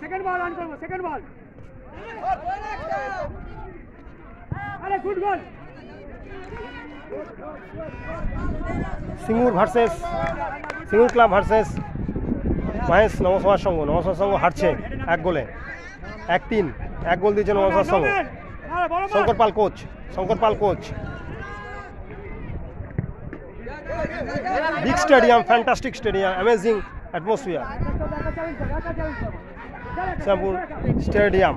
Second ball on करो, second ball. अरे good goal. Singur versus Singur club versus Mahesh নবসভার সংঘ। নবসভার সংঘ হারছে 1 গোলে, 1-3। 1 গোল দিয়েছে নবসভার সংঘ। Shankar Pal coach, Shankar Pal coach. Big stadium, fantastic stadium, amazing atmosphere, Shyampur stadium.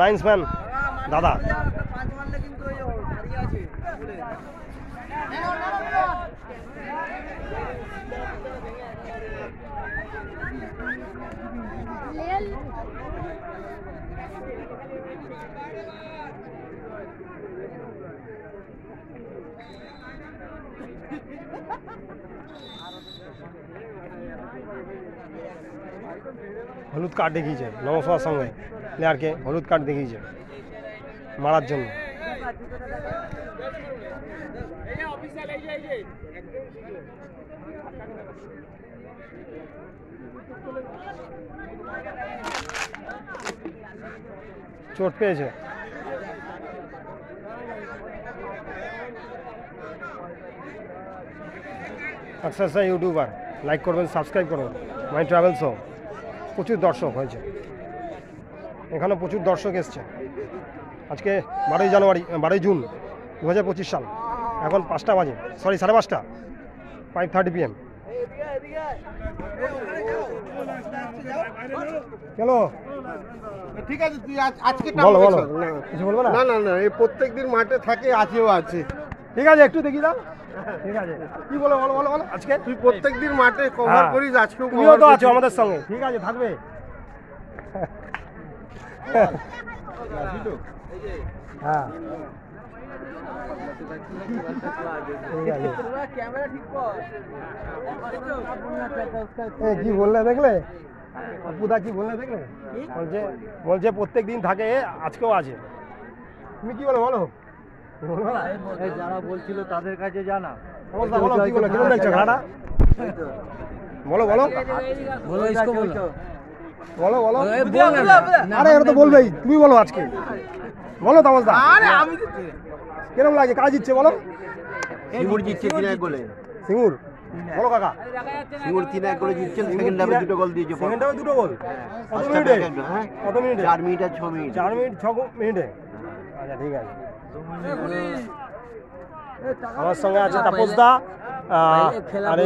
Linesman দাদা। হলুদ কার্ড দেখিয়েছে নবসভার সঙ্গে, প্লেয়ারকে হলুদ কার্ড দেখিয়েছে মারার জন্য। চোট পেয়েছে। আচ্ছা ইউটিউবার, লাইক করবেন, সাবস্ক্রাইব করবেন মাই ট্রাভেলসও। প্রচুর দর্শক হয়েছে এখানে, প্রচুর দর্শক এসছে। আজকে 12 জুন 2025 সাল। এখন 5টা বাজে, সরি 5:30, 5:30 PM। চলো ঠিক আছে, তুই আজকে বলো বলো, কিছু বলবো না? না না না, এই প্রত্যেকদিন মাঠে থাকে, আজকেও আছে। ঠিক আছে, একটু দেখি দাও। ঠিক আছে, কি বলো বলো বলো বলো। আজকে তুই প্রত্যেকদিন মাঠে কভার করিস, আজকেও তুমিও তো আছো আমাদের সঙ্গে। ঠিক আছে, থাকবে। হ্যাঁ কি বললে দেখলে? অপুদা কি বললে দেখলে? বলছে প্রত্যেক দিন থাকে, আজকেও আছে। তুমি কি বলো বলো? যারা বলছিল তাদের কাছে জানা বলো কি বলো, কেমন লাগছে খেলাটা? বলো বলো বলো বলো। আরে এটা তো বলবেই, তুমি বলো আজকে বলো তামসদা। আরে আমি কিরকম লাগে, কাজ জিতছে বলো? সিঙ্গুর জিতছে 3-1 গোলে। সিঙ্গুর বলো কাকা। সিঙ্গুর 3-1 গোলে জিতছে। সেকেন্ড হাফে 2 গোল দিয়েছে। সেকেন্ড হাফে 2 গোল। কত মিনিটে? কত মিনিটে? 4 মিনিট আর 6 মিনিট। 4 মিনিট 6 মিনিটে। আচ্ছা ঠিক আছে। আমার সঙ্গে আছে তাপসদা। আর